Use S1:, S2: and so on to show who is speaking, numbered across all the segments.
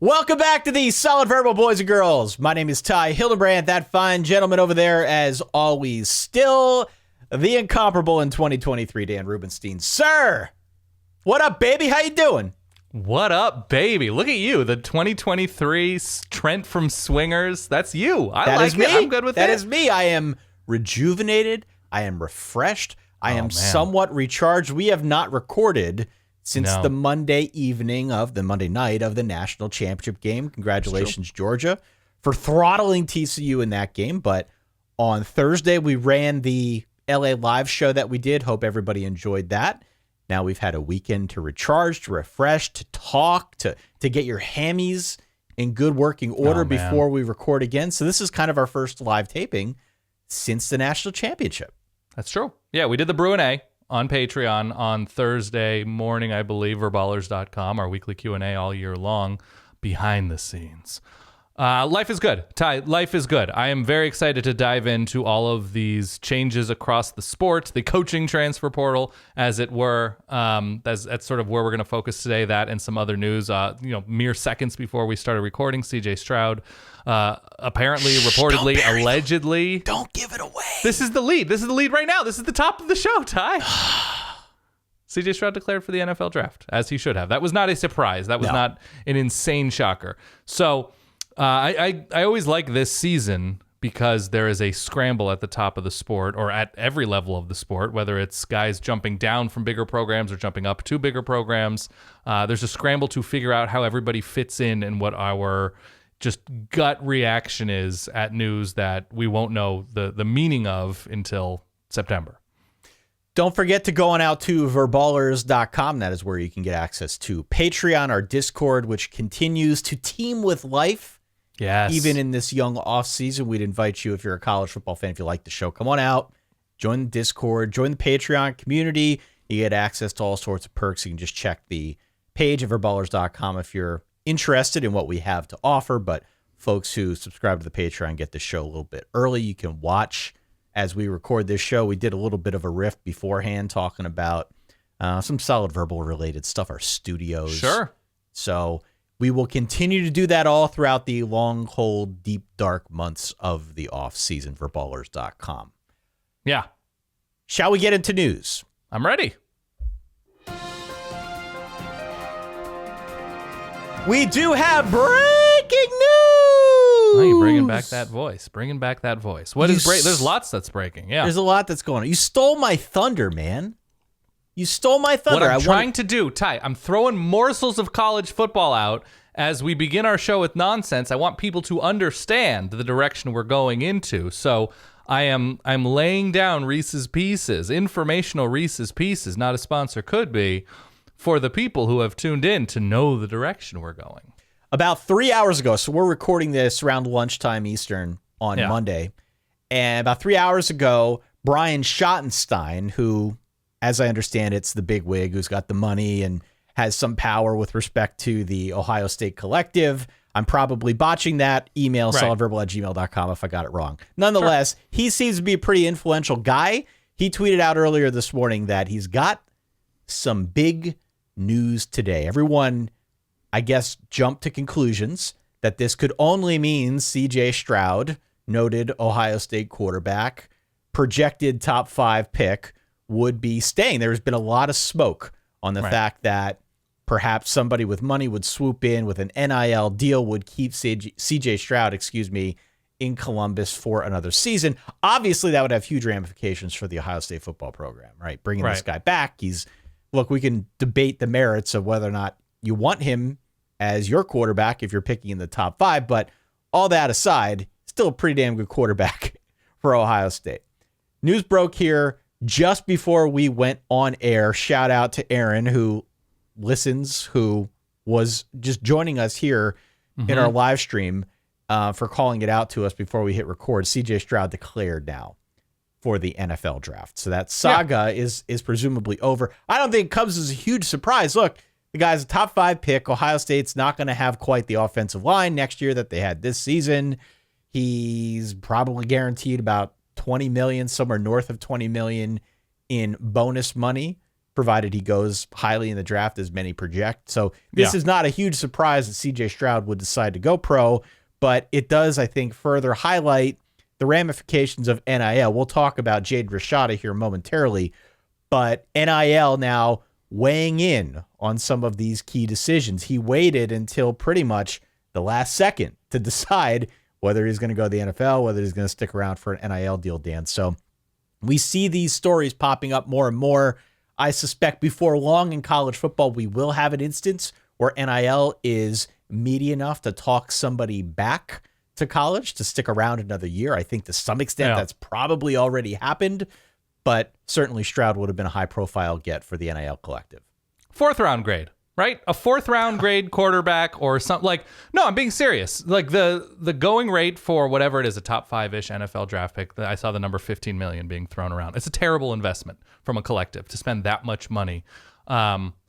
S1: Welcome back to the Solid Verbal Boys and Girls. My name is Ty Hildebrand. That fine gentleman over there, as always, still the incomparable in 2023, Dan Rubenstein. Sir, what up, baby? How you doing?
S2: What up, baby? Look at you, the 2023 Trent from Swingers. That's you.
S1: That
S2: like
S1: is me.
S2: it. I'm good with
S1: That
S2: it.
S1: is me. I am rejuvenated. I am refreshed. I am somewhat recharged. We have not recorded since the Monday night of the national championship game. Congratulations, Georgia, for throttling TCU in that game. But on Thursday, we ran the LA Live show that we did. Hope everybody enjoyed that. Now we've had a weekend to recharge, to refresh, to talk, to get your hammies in good working order before we record again. So this is kind of our first live taping since the national championship.
S2: That's true. Yeah, we did the Brew and A on Patreon on Thursday morning, I believe, verballers.com, our weekly Q&A all year long, behind the scenes. Life is good. Ty, life is good. I am very excited to dive into all of these changes across the sport, the coaching transfer portal, as it were. That's sort of where we're going to focus today, that and some other news. Mere seconds before we started recording, C.J. Stroud, apparently, reportedly, allegedly.
S1: Don't give it away.
S2: This is the lead. This is the lead right now. This is the top of the show, Ty. C.J. Stroud declared for the NFL draft, as he should have. That was not a surprise. That was not an insane shocker. So I always like this season because there is a scramble at the top of the sport, or at every level of the sport, whether it's guys jumping down from bigger programs or jumping up to bigger programs. There's a scramble to figure out how everybody fits in and what our just gut reaction is at news that we won't know the meaning of until September.
S1: Don't forget to go on out to verballers.com. That is where you can get access to Patreon, our Discord, which continues to teem with life.
S2: Yes.
S1: Even in this young off season, we'd invite you, if you're a college football fan, if you like the show, come on out, join the Discord, join the Patreon community. You get access to all sorts of perks. You can just check the page at verballers.com if you're interested in what we have to offer. But folks who subscribe to the Patreon get the show a little bit early. You can watch as we record this show. We did a little bit of a riff beforehand talking about some Solid Verbal related stuff, our studios.
S2: Sure.
S1: So we will continue to do that all throughout the long, cold, deep, dark months of the off season. Verballers.com.
S2: Yeah.
S1: Shall we get into news?
S2: I'm ready.
S1: We do have breaking news.
S2: Oh, you're bringing back that voice. Bringing back that voice. What is break? There's lots that's breaking. Yeah.
S1: There's a lot that's going on. You stole my thunder, man. You stole my thunder.
S2: What I'm trying to do, Ty, I'm throwing morsels of college football out as we begin our show with nonsense. I want people to understand the direction we're going into. So I'm laying down Reese's Pieces, informational Reese's Pieces, not a sponsor could be, for the people who have tuned in to know the direction we're going.
S1: About 3 hours ago, so we're recording this around lunchtime Eastern on Monday, and about 3 hours ago, Brian Schottenstein, who, as I understand, it's the big wig who's got the money and has some power with respect to the Ohio State Collective. I'm probably botching that. Email solidverbal@gmail.com if I got it wrong. Nonetheless, he seems to be a pretty influential guy. He tweeted out earlier this morning that he's got some big news today. Everyone, I guess, jumped to conclusions that this could only mean C.J. Stroud, noted Ohio State quarterback, projected top 5 pick, would be staying. There's been a lot of smoke on the fact that perhaps somebody with money would swoop in with an NIL deal, would keep C.J. Stroud, in Columbus for another season. Obviously, that would have huge ramifications for the Ohio State football program, right? Bringing this guy back. Look, we can debate the merits of whether or not you want him as your quarterback if you're picking in the top 5, but all that aside, still a pretty damn good quarterback for Ohio State. News broke here just before we went on air. Shout out to Aaron, who listens, who was just joining us here in our live stream for calling it out to us before we hit record. C.J. Stroud declared now for the NFL draft. So that saga is presumably over. I don't think it comes as a huge surprise. Look, the guy's a top 5 pick. Ohio State's not going to have quite the offensive line next year that they had this season. He's probably guaranteed about $20 million, somewhere north of $20 million in bonus money provided he goes highly in the draft as many project. So this is not a huge surprise that C.J. Stroud would decide to go pro, but it does, I think, further highlight the ramifications of NIL. We'll talk about Jaden Rashada here momentarily, but NIL now weighing in on some of these key decisions. He waited until pretty much the last second to decide whether he's going to go to the NFL, whether he's going to stick around for an NIL deal, Dan. So we see these stories popping up more and more. I suspect before long in college football, we will have an instance where NIL is meaty enough to talk somebody back to college to stick around another year. I think to some extent that's probably already happened, but certainly Stroud would have been a high-profile get for the NIL collective.
S2: 4th round grade, right? A 4th round grade quarterback or something like, no, I'm being serious. Like the going rate for whatever it is, a top 5-ish NFL draft pick, I saw the number 15 million being thrown around. It's a terrible investment from a collective to spend that much money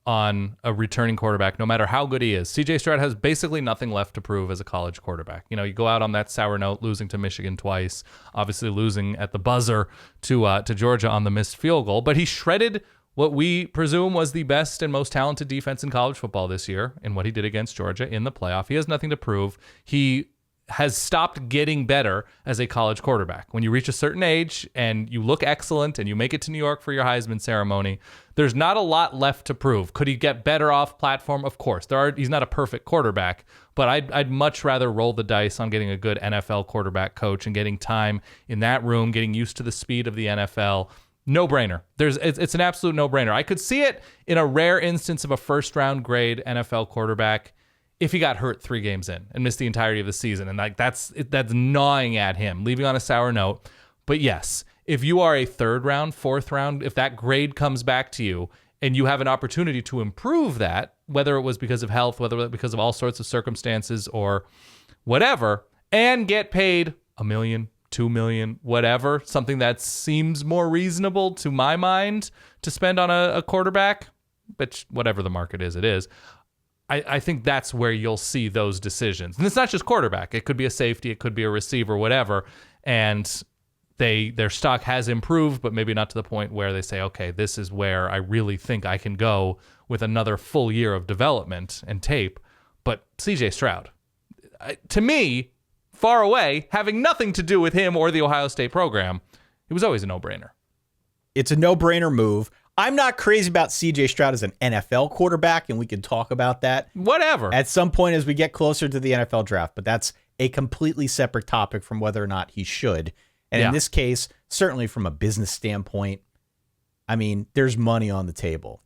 S2: on a returning quarterback, no matter how good he is. C.J. Stroud has basically nothing left to prove as a college quarterback. You know, you go out on that sour note, losing to Michigan twice, obviously losing at the buzzer to Georgia on the missed field goal, but he shredded what we presume was the best and most talented defense in college football this year in what he did against Georgia in the playoff. He has nothing to prove. He has stopped getting better as a college quarterback. When you reach a certain age and you look excellent and you make it to New York for your Heisman ceremony, there's not a lot left to prove. Could he get better off platform? Of course. He's not a perfect quarterback, but I'd much rather roll the dice on getting a good NFL quarterback coach and getting time in that room, getting used to the speed of the NFL. No-brainer. It's an absolute no-brainer. I could see it in a rare instance of a 1st round grade NFL quarterback if he got hurt 3 games in and missed the entirety of the season. And like that's gnawing at him, leaving on a sour note. But yes, if you are a 3rd round, 4th round, if that grade comes back to you and you have an opportunity to improve that, whether it was because of health, whether it was because of all sorts of circumstances or whatever, and get paid $1 million, $2 million, whatever, something that seems more reasonable to my mind to spend on a quarterback, but whatever the market is, it is. I think that's where you'll see those decisions. And it's not just quarterback. It could be a safety. It could be a receiver, whatever. And their stock has improved, but maybe not to the point where they say, okay, this is where I really think I can go with another full year of development and tape. But C.J. Stroud, to me, far away, having nothing to do with him or the Ohio State program, it was always a no-brainer.
S1: It's a no-brainer move. I'm not crazy about C.J. Stroud as an NFL quarterback, and we can talk about that.
S2: Whatever.
S1: At some point as we get closer to the NFL draft, but that's a completely separate topic from whether or not he should. And in this case, certainly from a business standpoint, I mean, there's money on the table.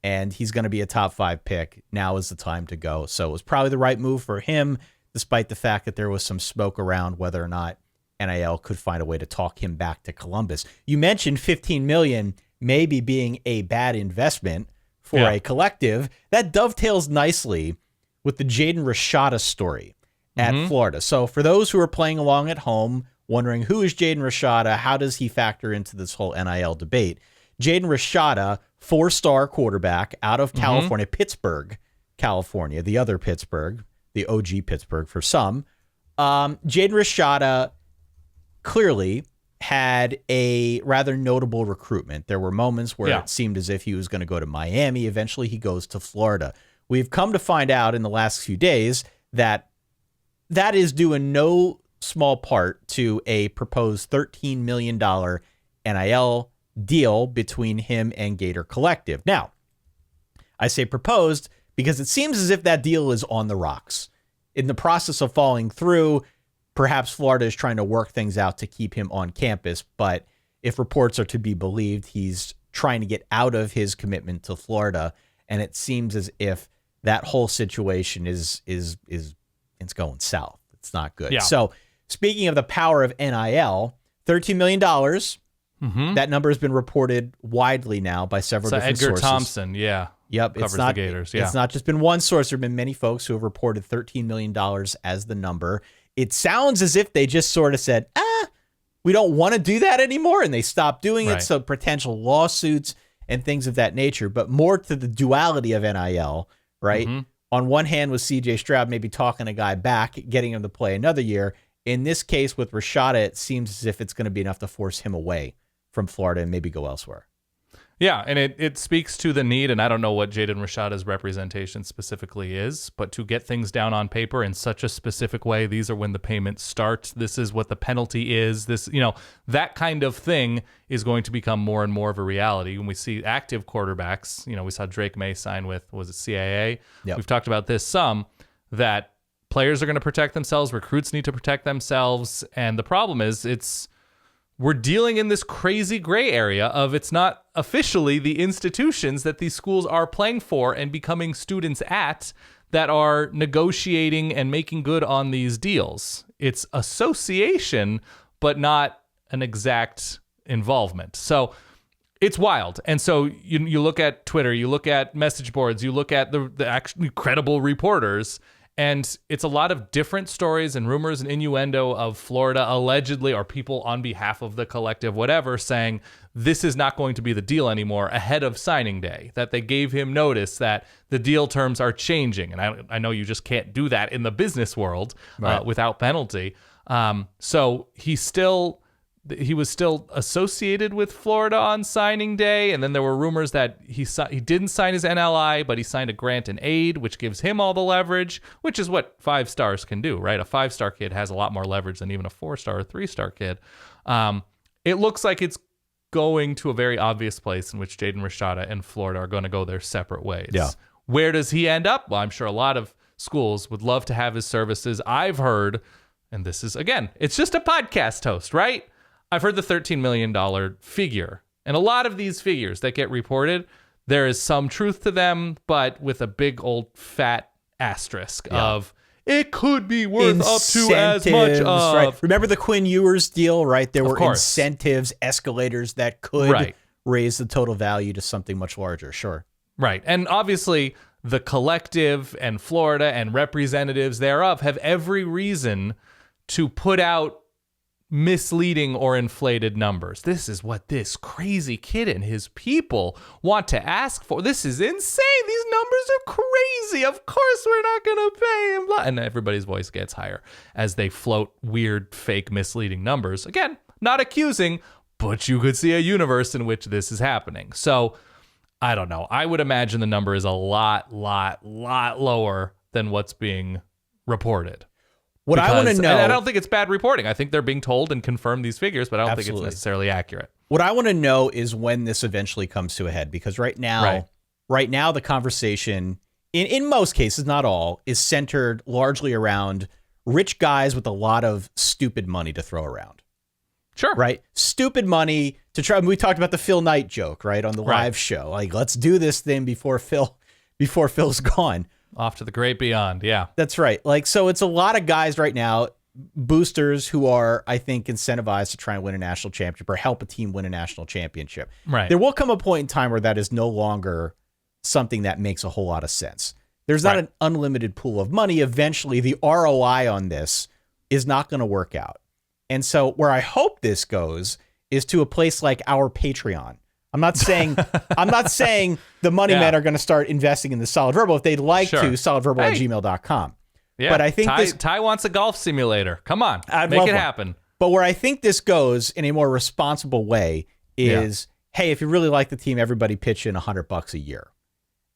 S1: And he's going to be a top 5 pick. Now is the time to go. So it was probably the right move for him, despite the fact that there was some smoke around whether or not NIL could find a way to talk him back to Columbus. You mentioned $15 million maybe being a bad investment for a collective. That dovetails nicely with the Jaden Rashada story at Florida. So for those who are playing along at home, wondering who is Jaden Rashada, how does he factor into this whole NIL debate? Jaden Rashada, 4-star quarterback out of California, Pittsburgh, California, the other Pittsburgh, the OG Pittsburgh for some. Jaden Rashada clearly had a rather notable recruitment. There were moments where it seemed as if he was going to go to Miami. Eventually, he goes to Florida. We've come to find out in the last few days that that is due in no small part to a proposed $13 million NIL deal between him and Gator Collective. Now, I say proposed because it seems as if that deal is on the rocks. In the process of falling through, perhaps Florida is trying to work things out to keep him on campus, but if reports are to be believed, he's trying to get out of his commitment to Florida, and it seems as if that whole situation is it's going south. It's not good. Yeah. So speaking of the power of NIL, $13 million, that number has been reported widely now by several different
S2: Edgar
S1: sources.
S2: Thompson,
S1: Yep,
S2: covers the Gators.
S1: It's not just been one source. There have been many folks who have reported $13 million as the number. It sounds as if they just sort of said, we don't want to do that anymore, and they stopped doing it, so potential lawsuits and things of that nature, but more to the duality of NIL, right? On one hand, with C.J. Stroud maybe talking a guy back, getting him to play another year. In this case with Rashada, it seems as if it's going to be enough to force him away from Florida and maybe go elsewhere.
S2: Yeah, and it speaks to the need, and I don't know what Jaden Rashada's representation specifically is, but to get things down on paper in such a specific way, these are when the payments start, this is what the penalty is, this, that kind of thing is going to become more and more of a reality. When we see active quarterbacks, we saw Drake May sign with, was it CAA?
S1: Yep.
S2: We've talked about this some, that players are going to protect themselves, recruits need to protect themselves, and the problem is we're dealing in this crazy gray area of it's not officially the institutions that these schools are playing for and becoming students at that are negotiating and making good on these deals. It's association, but not an exact involvement. So it's wild. And so you look at Twitter, you look at message boards, you look at the actually credible reporters, and it's a lot of different stories and rumors and innuendo of Florida allegedly, or people on behalf of the collective, whatever, saying this is not going to be the deal anymore ahead of signing day, that they gave him notice that the deal terms are changing. And I know you just can't do that in the business world without penalty. So he was still associated with Florida on signing day, and then there were rumors that he didn't sign his NLI, but he signed a grant and aid, which gives him all the leverage, which is what 5 stars can do, right? A 5-star kid has a lot more leverage than even a 4-star or 3-star kid. It looks like it's going to a very obvious place in which Jaden Rashada and Florida are going to go their separate ways.
S1: Yeah.
S2: Where does he end up? Well, I'm sure a lot of schools would love to have his services. I've heard, and this is, again, it's just a podcast host, right? I've heard the $13 million figure, and a lot of these figures that get reported, there is some truth to them, but with a big old fat asterisk of it could be worth up to as much of.
S1: Right. Remember the Quinn Ewers deal, right? There were incentives, escalators that could raise the total value to something much larger. Sure.
S2: Right. And obviously the collective and Florida and representatives thereof have every reason to put out misleading or inflated numbers. This is what this crazy kid and his people want to ask for. This is insane. These numbers are crazy. Of course we're not going to pay him. And everybody's voice gets higher as they float weird, fake, misleading numbers. Again, not accusing, but you could see a universe in which this is happening. So I don't know. I would imagine the number is a lot lower than what's being reported.
S1: What I want to know,
S2: and I don't think it's bad reporting. I think they're being told and confirmed these figures, but I don't think it's necessarily accurate.
S1: What I want to know is when this eventually comes to a head, because right now the conversation, in most cases, not all, is centered largely around rich guys with a lot of stupid money to throw around.
S2: Sure.
S1: Right? Stupid money to try. We talked about the Phil Knight joke, right, on the live show. Like, let's do this thing before Phil's gone.
S2: Off to the great beyond, yeah.
S1: That's right. Like, so it's a lot of guys right now, boosters who are, I think, incentivized to try and win a national championship or help a team win a national championship.
S2: Right.
S1: There will come a point in time where that is no longer something that makes a whole lot of sense. There's not an unlimited pool of money. Eventually, the ROI on this is not going to work out. And so where I hope this goes is to a place like our Patreon. I'm not saying the money men are going to start investing in the Solid Verbal. If they'd like to, solidverbal@gmail.com.
S2: Yeah,
S1: but I think
S2: Ty wants a golf simulator. Come on, make it happen.
S1: But where I think this goes in a more responsible way is, hey, if you really like the team, everybody pitch in $100 a year.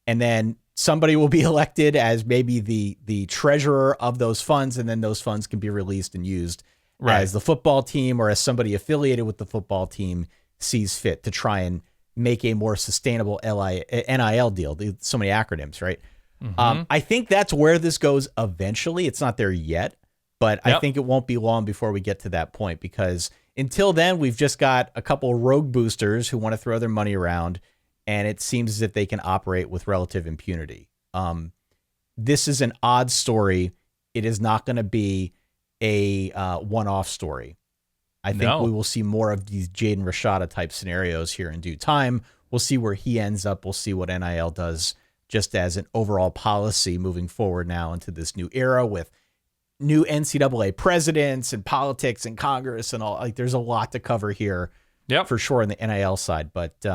S1: And then somebody will be elected as maybe the treasurer of those funds, and then those funds can be released and used as the football team or as somebody affiliated with the football team sees fit to try and make a more sustainable NIL deal. So many acronyms, right? Mm-hmm. I think that's where this goes eventually. It's not there yet, but I think it won't be long before we get to that point, because until then, we've just got a couple of rogue boosters who want to throw their money around, and it seems as if they can operate with relative impunity. This is an odd story. It is not going to be a one-off story. I think we will see more of these Jaden Rashada type scenarios here in due time. We'll see where he ends up. We'll see what NIL does just as an overall policy moving forward now into this new era with new NCAA presidents and politics and Congress and all. Like, there's a lot to cover here for sure on the NIL side. But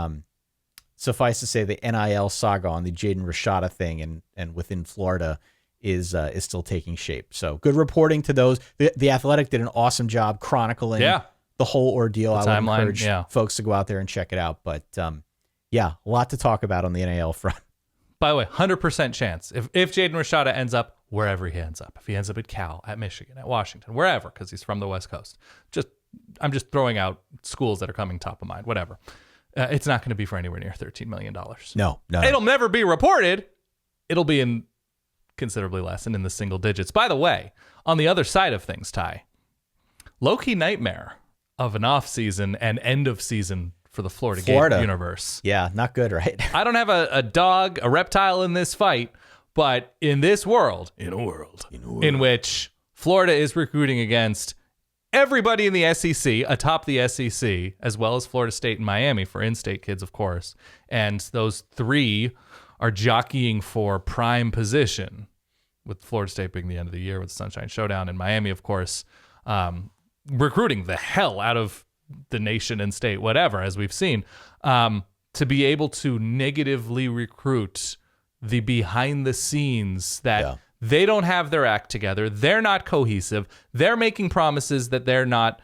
S1: suffice to say, the NIL saga on the Jaden Rashada thing and within Florida is still taking shape. So good reporting to those. The Athletic did an awesome job chronicling the whole ordeal. I would encourage folks to go out there and check it out. But Yeah, a lot to talk about on the NIL front.
S2: By the way, 100% chance. If Jaden Rashada ends up wherever he ends up, if he ends up at Cal, at Michigan, at Washington, wherever, because he's from the West Coast, I'm just throwing out schools that are coming top of mind, whatever. It's not going to be for anywhere near $13 million.
S1: No.
S2: It'll never be reported. It'll be in considerably less and in the single digits. By the way, on the other side of things, Ty, low-key nightmare of an offseason and end of season for the Florida Gator universe.
S1: Yeah, not good, right?
S2: I don't have a dog, a reptile in this fight, but in this world, in a world in which Florida is recruiting against everybody in the SEC, atop the SEC, as well as Florida State and Miami for in-state kids, of course, and those three are jockeying for prime position, with Florida State being the end of the year with the Sunshine Showdown, and Miami, of course, recruiting the hell out of the nation and state, whatever, as we've seen, to be able to negatively recruit the behind the scenes that they don't have their act together. They're not cohesive. They're making promises that they're not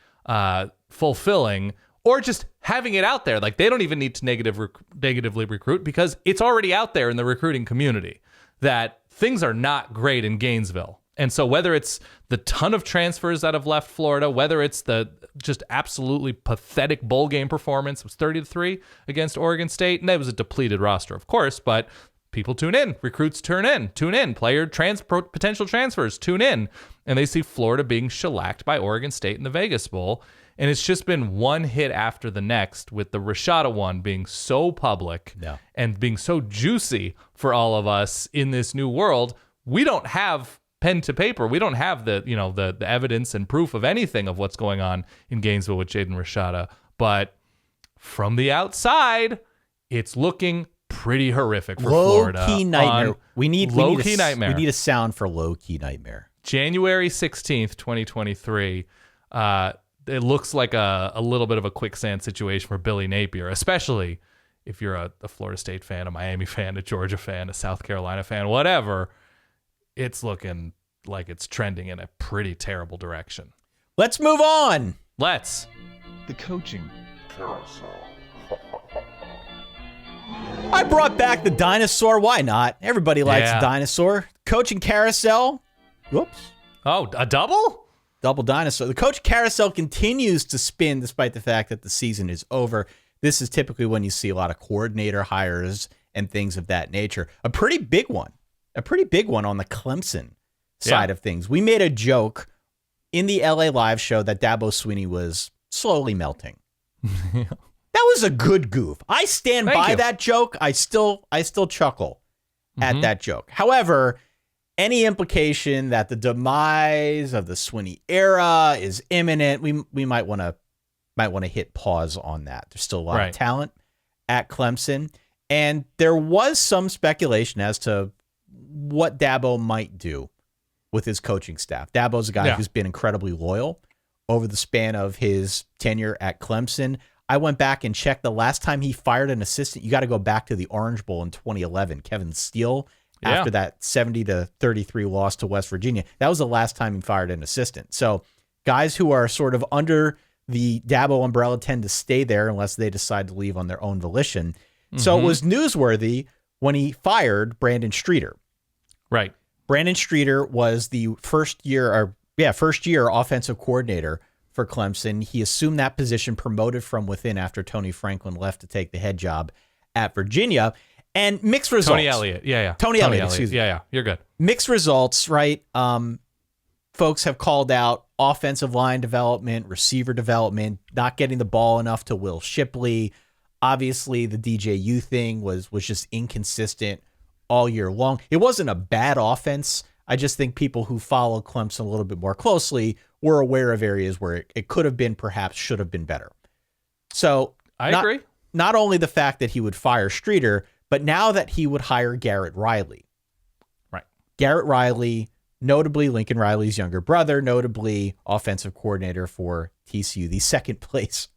S2: fulfilling, or just having it out there. Like, they don't even need to negatively recruit, because it's already out there in the recruiting community that things are not great in Gainesville. And so whether it's the ton of transfers that have left Florida, whether it's the just absolutely pathetic bowl game performance, it was 30-3 against Oregon State, and that was a depleted roster, of course, but people tune in, recruits tune in, potential transfers tune in, and they see Florida being shellacked by Oregon State in the Vegas Bowl. And it's just been one hit after the next, with the Rashada one being so public and being so juicy for all of us in this new world. We don't have pen to paper. We don't have the evidence and proof of anything of what's going on in Gainesville with Jaden Rashada. But from the outside, it's looking pretty horrific for Florida.
S1: Low-key nightmare. We need
S2: nightmare.
S1: We need a sound for low-key nightmare.
S2: January 16th, 2023. It looks like a little bit of a quicksand situation for Billy Napier, especially if you're a Florida State fan, a Miami fan, a Georgia fan, a South Carolina fan, whatever. It's looking like it's trending in a pretty terrible direction.
S1: Let's move on.
S2: Let's.
S3: The coaching carousel.
S1: I brought back the dinosaur. Why not? Everybody likes a dinosaur. Coaching carousel. Whoops.
S2: Oh, a double?
S1: Double dinosaur. The coach carousel continues to spin despite the fact that the season is over. This is typically when you see a lot of coordinator hires and things of that nature. A pretty big one on the Clemson side of things. We made a joke in the LA Live show that Dabo Swinney was slowly melting. That was a good goof. I stand by that joke. I still chuckle at that joke. However, any implication that the demise of the Swinney era is imminent, we might want to hit pause on that. There's still a lot of talent at Clemson, and there was some speculation as to what Dabo might do with his coaching staff. Dabo's a guy who's been incredibly loyal over the span of his tenure at Clemson. I went back and checked the last time he fired an assistant. You got to go back to the Orange Bowl in 2011. Kevin Steele. After that 70-33 loss to West Virginia. That was the last time he fired an assistant. So guys who are sort of under the Dabo umbrella tend to stay there unless they decide to leave on their own volition. So it was newsworthy when he fired Brandon Streeter.
S2: Right.
S1: Brandon Streeter was the first year offensive coordinator for Clemson. He assumed that position, promoted from within after Tony Franklin left to take the head job at Virginia. And mixed results.
S2: Tony Elliott. Yeah.
S1: Tony Elliott, excuse me.
S2: Yeah. You're good.
S1: Mixed results, right? Folks have called out offensive line development, receiver development, not getting the ball enough to Will Shipley. Obviously, the DJU thing was just inconsistent all year long. It wasn't a bad offense. I just think people who follow Clemson a little bit more closely were aware of areas where it could have been, perhaps should have been better. So
S2: I agree.
S1: Not only the fact that he would fire Streeter, but now that he would hire Garrett Riley.
S2: Right.
S1: Garrett Riley, notably Lincoln Riley's younger brother, notably offensive coordinator for TCU, the second place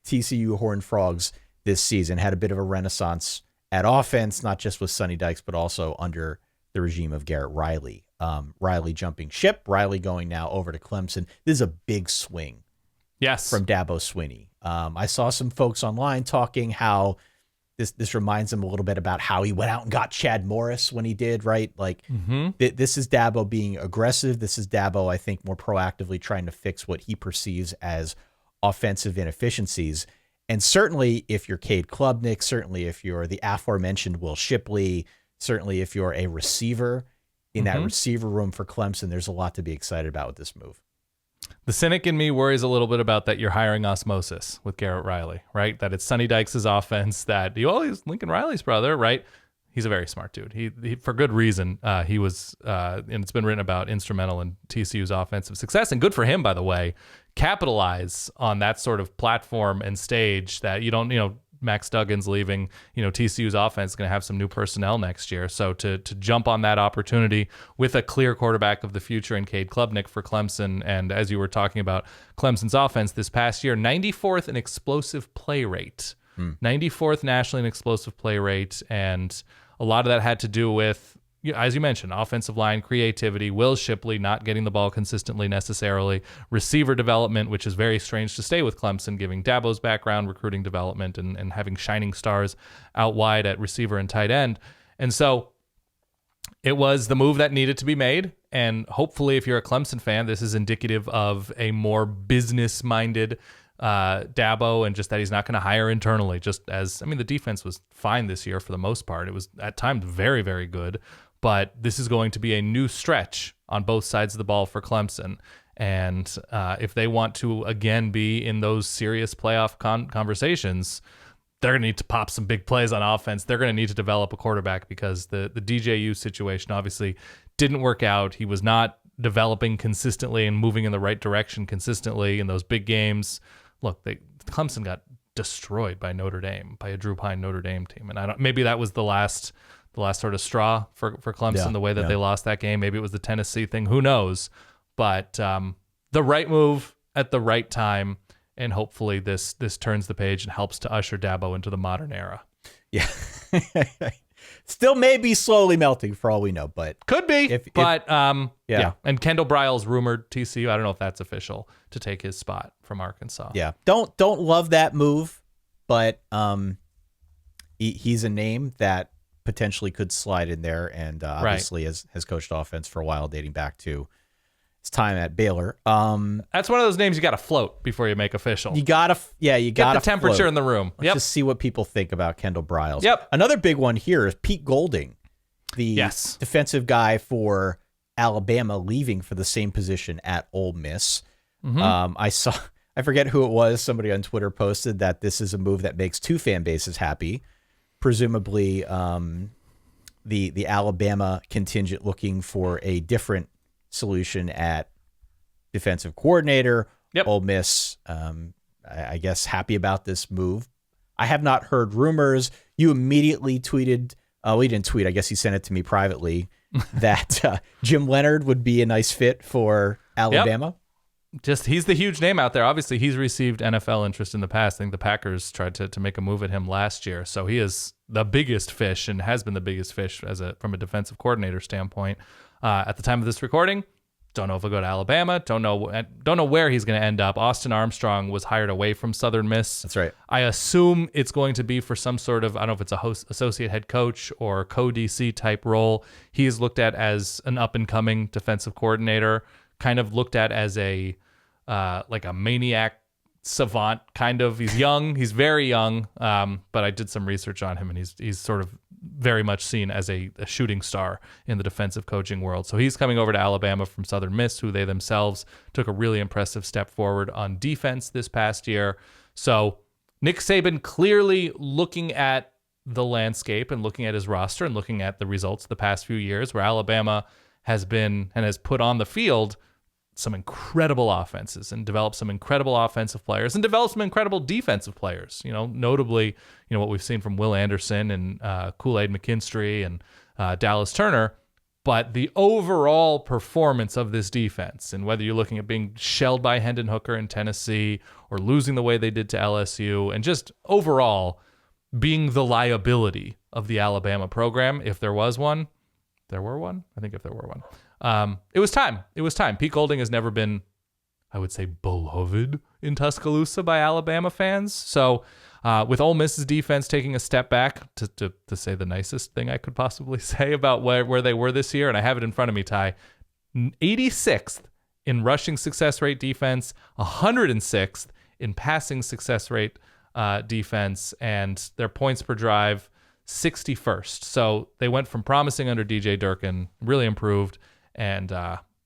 S1: TCU Horned Frogs this season, had a bit of a renaissance at offense, not just with Sonny Dykes, but also under the regime of Garrett Riley. Riley jumping ship, Riley going now over to Clemson. This is a big swing.
S2: Yes.
S1: From Dabo Swinney. I saw some folks online talking how this reminds him a little bit about how he went out and got Chad Morris when he did, right? Like this is Dabo being aggressive. This is Dabo, I think, more proactively trying to fix what he perceives as offensive inefficiencies. And certainly if you're Cade Klubnik, certainly if you're the aforementioned Will Shipley, certainly if you're a receiver in that receiver room for Clemson, there's a lot to be excited about with this move.
S2: The cynic in me worries a little bit about that you're hiring osmosis with Garrett Riley, right? That it's Sonny Dykes' offense, that he's Lincoln Riley's brother, right? He's a very smart dude. He for good reason. He was, and it's been written about, instrumental in TCU's offensive success, and good for him, by the way. Capitalize on that sort of platform and stage that Max Duggan's leaving, TCU's offense is going to have some new personnel next year. So to jump on that opportunity with a clear quarterback of the future in Cade Klubnik for Clemson, and as you were talking about Clemson's offense this past year, 94th in explosive play rate, 94th nationally in explosive play rate, and a lot of that had to do with, as you mentioned, offensive line creativity, Will Shipley not getting the ball consistently necessarily, receiver development, which is very strange to stay with Clemson, giving Dabo's background, recruiting development, and having shining stars out wide at receiver and tight end. And so it was the move that needed to be made. And hopefully, if you're a Clemson fan, this is indicative of a more business-minded Dabo, and just that he's not going to hire internally. The defense was fine this year for the most part. It was at times very, very good. But this is going to be a new stretch on both sides of the ball for Clemson. And if they want to, again, be in those serious playoff conversations, they're going to need to pop some big plays on offense. They're going to need to develop a quarterback, because the DJU situation obviously didn't work out. He was not developing consistently and moving in the right direction consistently in those big games. Look, Clemson got destroyed by Notre Dame, by a Drew Pine Notre Dame team. And maybe that was the last sort of straw for Clemson, the way that they lost that game. Maybe it was the Tennessee thing. Who knows? But the right move at the right time, and hopefully this turns the page and helps to usher Dabo into the modern era. Yeah.
S1: Still may be slowly melting for all we know, but
S2: could be. And Kendall Briles rumored TCU. I don't know if that's official, to take his spot from Arkansas.
S1: Yeah. Don't love that move, but he's a name that potentially could slide in there, and obviously has coached offense for a while, dating back to his time at Baylor.
S2: That's one of those names you got to float before you make official.
S1: You got to
S2: get the temperature
S1: float
S2: in the room.
S1: Let's just see what people think about Kendall Briles.
S2: Yep.
S1: Another big one here is Pete Golding, the defensive guy for Alabama, leaving for the same position at Ole Miss. I forget who it was. Somebody on Twitter posted that this is a move that makes two fan bases happy. Presumably, the Alabama contingent looking for a different solution at defensive coordinator. Ole Miss, I guess, happy about this move. I have not heard rumors. You immediately tweeted. He didn't tweet. I guess he sent it to me privately that Jim Leonard would be a nice fit for Alabama.
S2: He's the huge name out there. Obviously, he's received NFL interest in the past. I think the Packers tried to make a move at him last year. So he is the biggest fish, and has been the biggest fish from a defensive coordinator standpoint. At the time of this recording, don't know if he'll go to Alabama. Don't know where he's going to end up. Austin Armstrong was hired away from Southern Miss.
S1: That's right.
S2: I assume it's going to be for some sort of, I don't know if it's a associate head coach or co-DC type role. He is looked at as an up-and-coming defensive coordinator, kind of looked at as a like a maniac savant kind of. He's young. He's very young. But I did some research on him, and he's sort of very much seen as a shooting star in the defensive coaching world. So he's coming over to Alabama from Southern Miss, who they themselves took a really impressive step forward on defense this past year. So Nick Saban clearly looking at the landscape and looking at his roster and looking at the results the past few years, where Alabama has been and has put on the field some incredible offenses and developed some incredible offensive players and developed some incredible defensive players, notably, what we've seen from Will Anderson and Kool-Aid McKinstry and Dallas Turner. But the overall performance of this defense, and whether you're looking at being shelled by Hendon Hooker in Tennessee or losing the way they did to LSU, and just overall being the liability of the Alabama program, if there was one, there were one. I think if there were one. It was time. It was time. Pete Golding has never been, I would say, beloved in Tuscaloosa by Alabama fans. So With Ole Miss's defense taking a step back, to say the nicest thing I could possibly say about where they were this year, and I have it in front of me, Ty, 86th in rushing success rate defense, 106th in passing success rate defense, and their points per drive, 61st. So they went from promising under DJ Durkin, really improved, and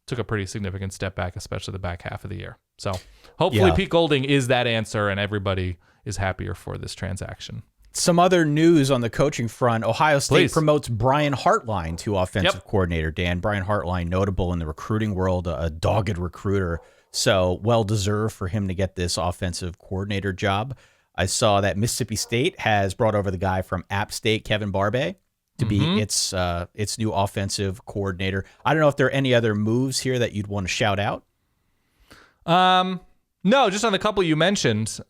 S2: took a pretty significant step back, especially the back half of the year. So hopefully Pete Golding is that answer, and everybody is happier for this transaction.
S1: Some other news on the coaching front. Ohio State promotes Brian Hartline to offensive coordinator. Dan, Brian Hartline, notable in the recruiting world, a dogged recruiter. So well-deserved for him to get this offensive coordinator job. I saw that Mississippi State has brought over the guy from App State, Kevin Barbay, to be its new offensive coordinator. I don't know if there are any other moves here that you'd want to shout out.
S2: No, just on the couple you mentioned.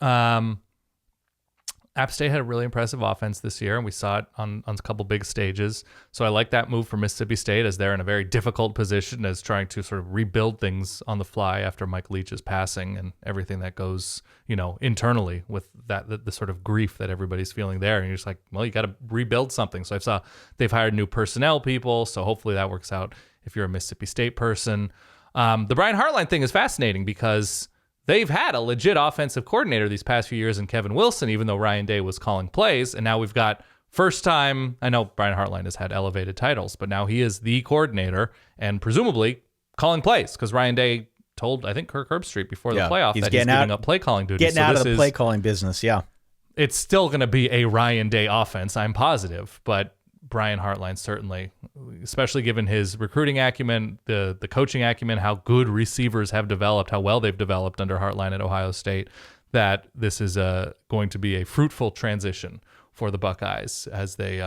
S2: App State had a really impressive offense this year, and we saw it on a couple big stages. So I like that move for Mississippi State, as they're in a very difficult position as trying to sort of rebuild things on the fly after Mike Leach's passing and everything that goes, internally with the sort of grief that everybody's feeling there. And you're just like, well, you got to rebuild something. So I saw they've hired new personnel people, so hopefully that works out if you're a Mississippi State person. The Brian Hartline thing is fascinating because they've had a legit offensive coordinator these past few years in Kevin Wilson, even though Ryan Day was calling plays. And now we've got first time, I know Brian Hartline has had elevated titles, but now he is the coordinator and presumably calling plays, because Ryan Day told, I think, Kirk Herbstreit before the playoff that he's giving up play calling duty.
S1: Getting out of the play calling business,
S2: It's still going to be a Ryan Day offense, I'm positive, but Brian Hartline certainly, especially given his recruiting acumen, the coaching acumen, how good receivers have developed, how well they've developed under Hartline at Ohio State, that this is going to be a fruitful transition for the Buckeyes as they,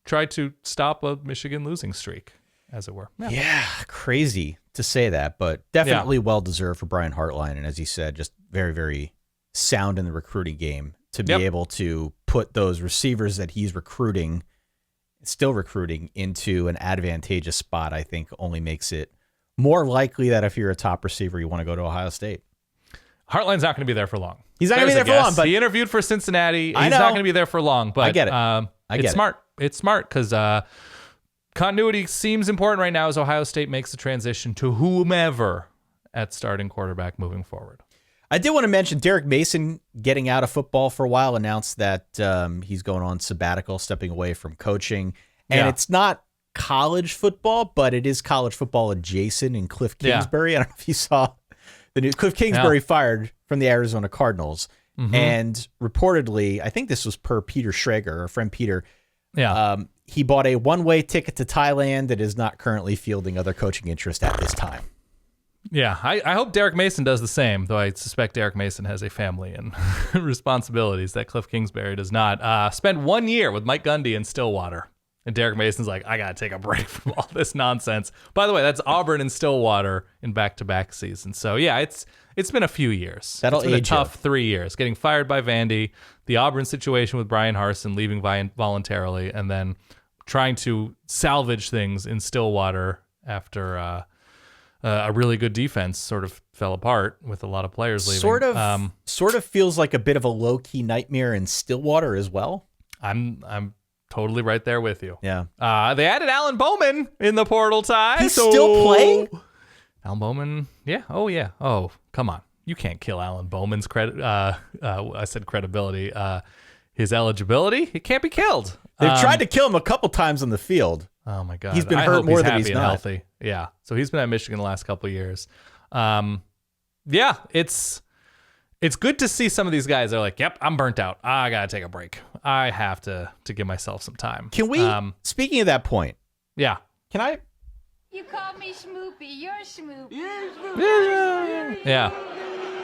S2: try to stop a Michigan losing streak, as it were.
S1: Yeah, crazy to say that, but definitely well-deserved for Brian Hartline. And as you said, just very, very sound in the recruiting game to be able to put those receivers that he's still recruiting into an advantageous spot. I think only makes it more likely that if you're a top receiver, you want to go to Ohio State.
S2: Hartline's not going to to be there for long.
S1: He's not going to be there for long, but
S2: he interviewed for Cincinnati. He's not going to be there for long, but
S1: I get it.
S2: It's smart. It's smart because continuity seems important right now as Ohio State makes the transition to whomever at starting quarterback moving forward.
S1: I did want to mention Derek Mason getting out of football for a while, announced that he's going on sabbatical, stepping away from coaching. And it's not college football, but it is college football adjacent in Cliff Kingsbury. I don't know if you saw the news. Cliff Kingsbury fired from the Arizona Cardinals. And reportedly, I think this was per Peter Schrager, our friend Peter. He bought a one-way ticket to Thailand that is not currently fielding other coaching interest at this time.
S2: Yeah, I hope Derek Mason does the same, though I suspect Derek Mason has a family and responsibilities that Cliff Kingsbury does not. Spent 1 year with Mike Gundy in Stillwater, and Derek Mason's like, I got to take a break from all this nonsense. By the way, that's Auburn and Stillwater in back-to-back seasons. So, yeah, it's been a few years.
S1: That'll
S2: age a
S1: age
S2: tough 3 years. Getting fired by Vandy, the Auburn situation with Brian Harsin leaving voluntarily, and then trying to salvage things in Stillwater after a really good defense sort of fell apart with a lot of players leaving.
S1: Sort of feels like a bit of a low-key nightmare in Stillwater as well.
S2: I'm totally right there with you.
S1: Yeah.
S2: They added Alan Bowman in the portal, Ty.
S1: He's still playing?
S2: Alan Bowman, yeah. Oh, yeah. Oh, come on. You can't kill Alan Bowman's credit. I said credibility. His eligibility, it can't be killed.
S1: They've tried to kill him a couple times on the field.
S2: Oh my God.
S1: He's been hurt more than he's not
S2: healthy. Yeah. So he's been at Michigan the last couple of years. Yeah, it's good to see some of these guys. They're like, yep, I'm burnt out. I got to take a break. I have to give myself some time.
S1: Can we, speaking of that point.
S2: Yeah.
S1: Can I?
S4: You call me Schmoopy. You're Schmoopy.
S2: Yeah.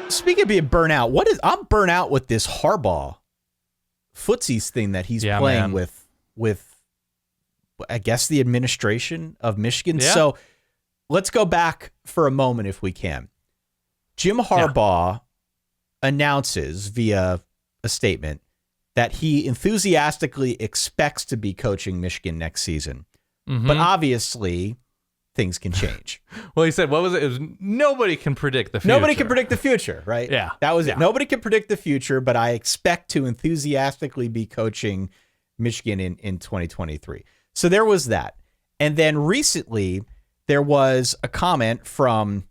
S1: Speaking of being burnt out, I'm burnt out with this Harbaugh footsies thing that he's playing with I guess the administration of Michigan.
S2: Yeah.
S1: So let's go back for a moment if we can. Jim Harbaugh announces via a statement that he enthusiastically expects to be coaching Michigan next season. But obviously things can change.
S2: Well, he said, what was it? It was nobody can predict the future.
S1: Nobody can predict the future, right?
S2: Yeah.
S1: That was it. Nobody can predict the future, but I expect to enthusiastically be coaching Michigan in 2023. So there was that. And then recently there was a comment from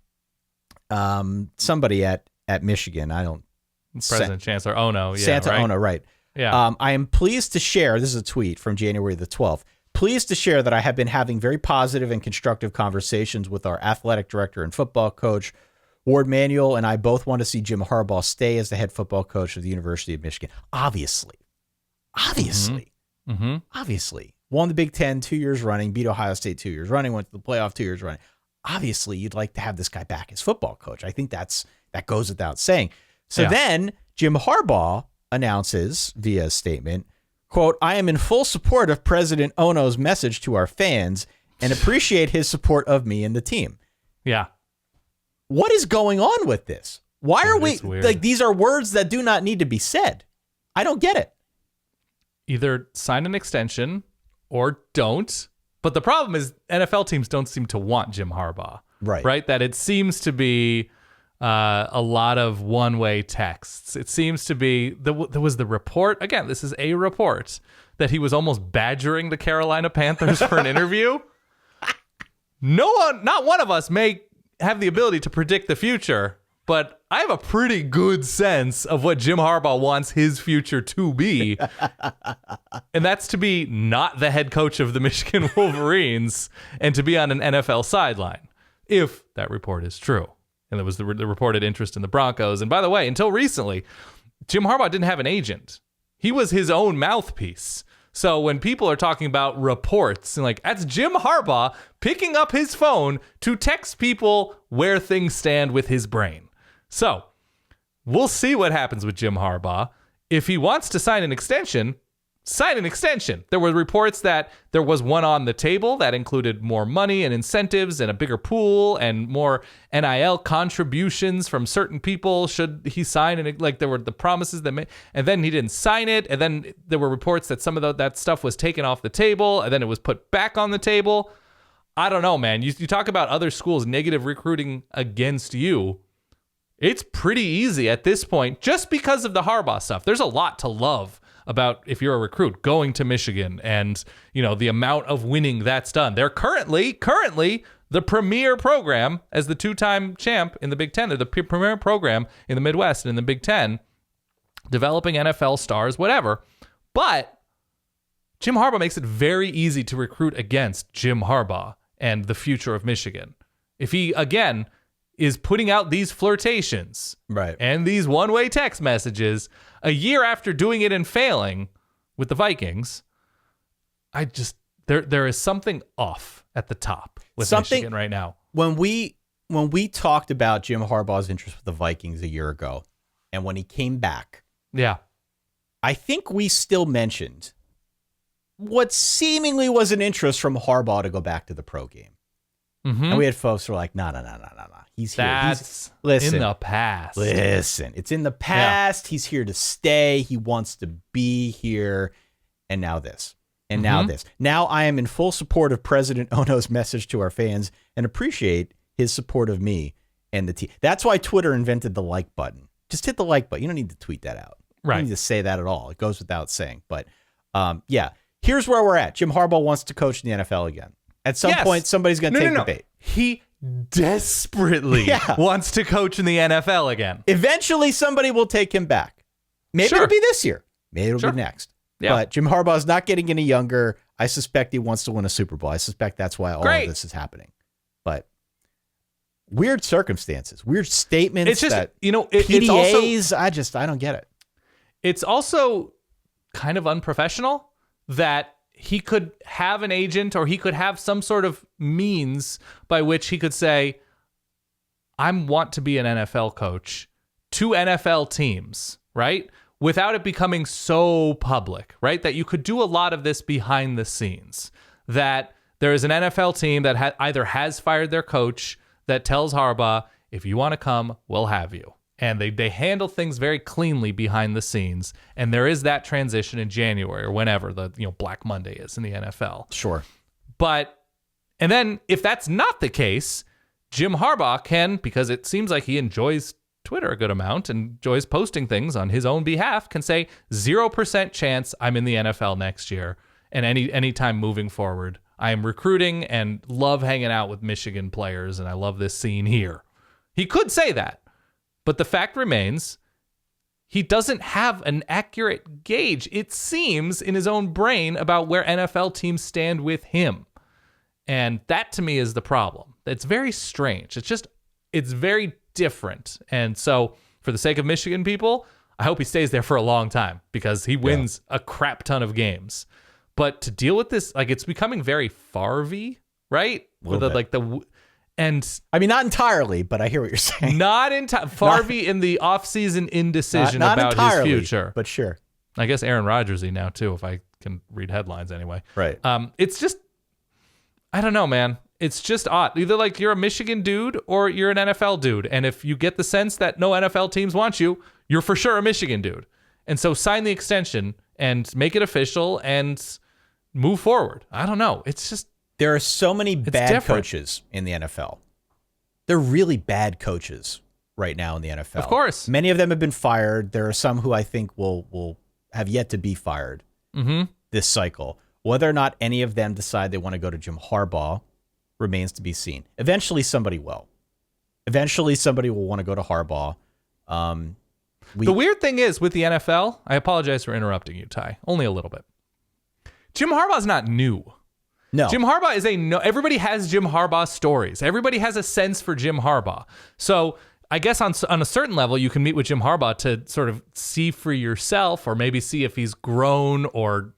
S1: somebody at Michigan.
S2: President Chancellor Ono. Yeah,
S1: Santa
S2: right?
S1: Ono, right.
S2: Yeah.
S1: I am pleased to share, this is a tweet from January the 12th, pleased to share that I have been having very positive and constructive conversations with our athletic director and football coach. Ward Manuel and I both want to see Jim Harbaugh stay as the head football coach of the University of Michigan. Obviously. Won the Big Ten 2 years running, beat Ohio State 2 years running, went to the playoff 2 years running. Obviously, you'd like to have this guy back as football coach. I think that goes without saying. So then Jim Harbaugh announces via statement, quote, I am in full support of President Ono's message to our fans and appreciate his support of me and the team.
S2: Yeah.
S1: What is going on with this? Why are we
S2: weird.
S1: like, these are words that do not need to be said. I don't get it.
S2: Either sign an extension or don't. But the problem is NFL teams don't seem to want Jim Harbaugh. Right? That it seems to be a lot of one-way texts. It seems to be, there was the report, again, this is a report, that he was almost badgering the Carolina Panthers for an interview. Not one of us may have the ability to predict the future, but I have a pretty good sense of what Jim Harbaugh wants his future to be. And that's to be not the head coach of the Michigan Wolverines and to be on an NFL sideline, if that report is true. And there was the reported interest in the Broncos. And by the way, until recently, Jim Harbaugh didn't have an agent. He was his own mouthpiece. So when people are talking about reports, and like, that's Jim Harbaugh picking up his phone to text people where things stand with his brain. So we'll see what happens with Jim Harbaugh. If he wants to sign an extension, sign an extension. There were reports that there was one on the table that included more money and incentives and a bigger pool and more NIL contributions from certain people should he sign. And like, there were the promises that made, and then he didn't sign it. And then there were reports that some of that stuff was taken off the table and then it was put back on the table. I don't know, man. You talk about other schools negative recruiting against you. It's pretty easy at this point just because of the Harbaugh stuff. There's a lot to love about, if you're a recruit, going to Michigan and, you know, the amount of winning that's done. They're currently the premier program as the two-time champ in the Big Ten. They're the premier program in the Midwest and in the Big Ten, developing NFL stars, whatever. But Jim Harbaugh makes it very easy to recruit against Jim Harbaugh and the future of Michigan. If he, again, is putting out these flirtations and these one-way text messages a year after doing it and failing with the Vikings, there is something off at the top with Michigan right now.
S1: When we talked about Jim Harbaugh's interest with the Vikings a year ago, and when he came back, I think we still mentioned what seemingly was an interest from Harbaugh to go back to the pro game. Mm-hmm. And we had folks who were like, no. He's here.
S2: That's
S1: listen,
S2: in the past.
S1: Listen, it's in the past. Yeah. He's here to stay. He wants to be here. And now this. And now this. Now I am in full support of President Ono's message to our fans and appreciate his support of me and the team. That's why Twitter invented the like button. Just hit the like button. You don't need to tweet that out. You don't need to say that at all. It goes without saying. But here's where we're at. Jim Harbaugh wants to coach in the NFL again. At some point, somebody's going to take the bait.
S2: He desperately wants to coach in the NFL again.
S1: Eventually, somebody will take him back. Maybe it'll be this year. Maybe it'll be next. Yeah. But Jim Harbaugh is not getting any younger. I suspect he wants to win a Super Bowl. I suspect that's why all of this is happening. But weird circumstances, weird statements.
S2: It's just,
S1: PDAs.
S2: it's also,
S1: I don't get it.
S2: It's also kind of unprofessional that he could have an agent or he could have some sort of means by which he could say, I want to be an NFL coach to NFL teams, right? Without it becoming so public, right? That you could do a lot of this behind the scenes. That there is an NFL team that either has fired their coach that tells Harbaugh, if you want to come, we'll have you. And they handle things very cleanly behind the scenes. And there is that transition in January or whenever the Black Monday is in the NFL.
S1: Sure.
S2: But And then if that's not the case, Jim Harbaugh can, because it seems like he enjoys Twitter a good amount and enjoys posting things on his own behalf, can say 0% chance I'm in the NFL next year. And any time moving forward, I am recruiting and love hanging out with Michigan players, and I love this scene here. He could say that, but the fact remains, he doesn't have an accurate gauge, it seems, in his own brain about where NFL teams stand with him. And that, to me, is the problem. It's very strange. It's very different. And so, for the sake of Michigan people, I hope he stays there for a long time because he wins a crap ton of games. But to deal with this, like, it's becoming very Favre, right? And
S1: I mean, not entirely, but I hear what you're saying.
S2: Not entirely. Favre in the offseason indecision
S1: not
S2: about
S1: entirely,
S2: his future.
S1: But sure.
S2: I guess Aaron Rodgers-y now, too, if I can read headlines anyway.
S1: Right.
S2: It's just, I don't know, man. It's just odd. Either like you're a Michigan dude or you're an NFL dude. And if you get the sense that no NFL teams want you, you're for sure a Michigan dude. And so sign the extension and make it official and move forward. I don't know. It's just,
S1: there are so many bad
S2: different.
S1: coaches in the NFL. They're really bad coaches right now in the NFL.
S2: Of course.
S1: Many of them have been fired. There are some who I think will have yet to be fired this cycle. Whether or not any of them decide they want to go to Jim Harbaugh remains to be seen. Eventually, somebody will. Eventually, somebody will want to go to Harbaugh.
S2: The weird thing is with the NFL, I apologize for interrupting you, Ty, only a little bit. Jim Harbaugh's not new.
S1: No.
S2: Jim Harbaugh is everybody has Jim Harbaugh stories. Everybody has a sense for Jim Harbaugh. So I guess on a certain level, you can meet with Jim Harbaugh to sort of see for yourself, or maybe see if he's grown or,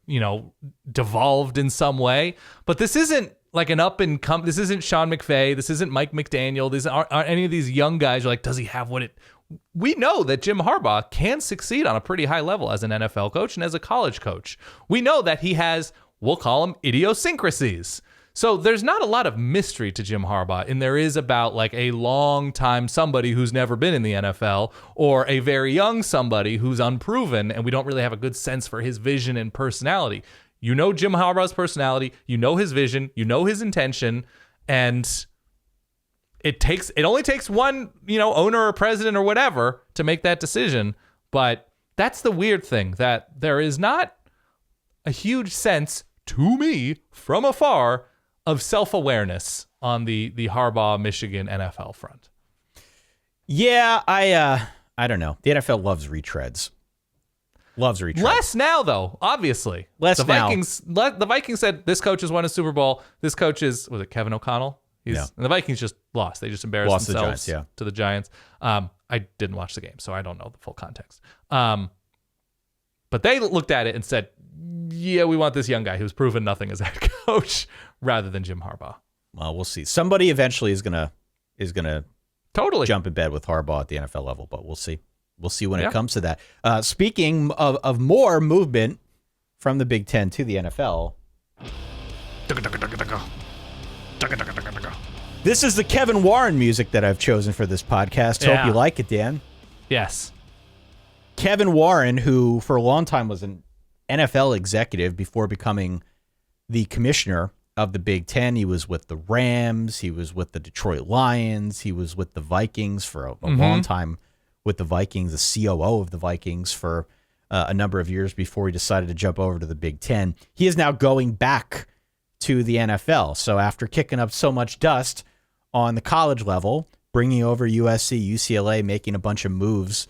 S2: devolved in some way. But this isn't like an up and come. This isn't Sean McVay. This isn't Mike McDaniel. These aren't any of these young guys. You're like, does he have what it? We know that Jim Harbaugh can succeed on a pretty high level as an NFL coach and as a college coach. We know that he has, we'll call them idiosyncrasies. So there's not a lot of mystery to Jim Harbaugh, and there is about like a long time somebody who's never been in the NFL, or a very young somebody who's unproven, and we don't really have a good sense for his vision and personality. You know Jim Harbaugh's personality, you know his vision, you know his intention, and it only takes one, owner or president or whatever to make that decision. But that's the weird thing, that there is not a huge sense, to me, from afar, of self-awareness on the Harbaugh Michigan NFL front.
S1: Yeah, I don't know. The NFL loves retreads.
S2: Less now, though, obviously.
S1: The
S2: Vikings said this coach has won a Super Bowl. This coach was it Kevin O'Connell?
S1: Yeah.
S2: And the Vikings just lost. They just embarrassed themselves
S1: to
S2: the Giants. I didn't watch the game, so I don't know the full context. But they looked at it and said, yeah, we want this young guy who's proven nothing as a head coach rather than Jim Harbaugh.
S1: Well, we'll see. Somebody eventually is gonna
S2: totally
S1: jump in bed with Harbaugh at the NFL level, but we'll see. We'll see when it comes to that. Speaking of more movement from the Big Ten to the NFL, this is the Kevin Warren music that I've chosen for this podcast. Hope you like it, Dan.
S2: Yes.
S1: Kevin Warren, who for a long time was an NFL executive before becoming the commissioner of the Big Ten. He was with the Rams. He was with the Detroit Lions. He was with the Vikings for a long time, with the Vikings, the COO of the Vikings for a number of years before he decided to jump over to the Big Ten. He is now going back to the NFL. So after kicking up so much dust on the college level, bringing over USC, UCLA, making a bunch of moves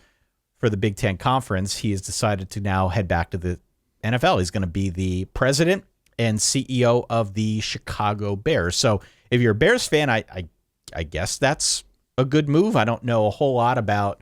S1: for the Big Ten Conference, he has decided to now head back to the NFL. He's going to be the president and CEO of the Chicago Bears. So if you're a Bears fan, I guess that's a good move. I don't know a whole lot about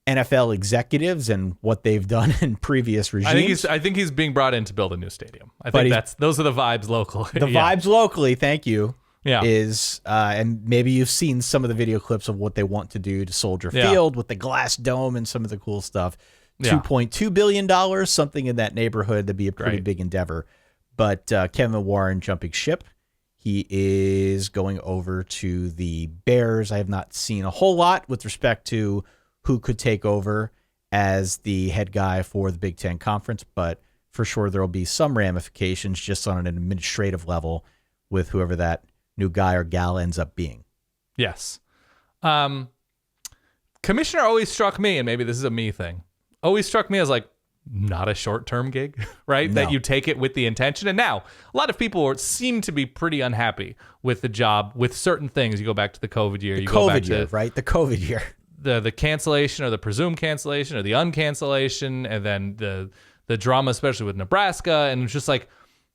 S1: NFL executives and what they've done in previous regimes.
S2: I think he's being brought in to build a new stadium. I think those are the vibes locally.
S1: The vibes locally, thank you.
S2: Yeah.
S1: Is and maybe you've seen some of the video clips of what they want to do to Soldier Field with the glass dome and some of the cool stuff. $2.2 billion, something in that neighborhood. That'd be a pretty big endeavor. But Kevin Warren jumping ship. He is going over to the Bears. I have not seen a whole lot with respect to who could take over as the head guy for the Big Ten Conference, but for sure there will be some ramifications just on an administrative level with whoever that new guy or gal ends up being.
S2: Yes. Commissioner always struck me, and maybe this is a me thing, always struck me as like not a short-term gig, right?
S1: No.
S2: That you take it with the intention. And now a lot of people seem to be pretty unhappy with the job, with certain things. You go back to the COVID year.
S1: The COVID year.
S2: The cancellation or the presumed cancellation or the uncancellation, and then the drama, especially with Nebraska. And it's just like,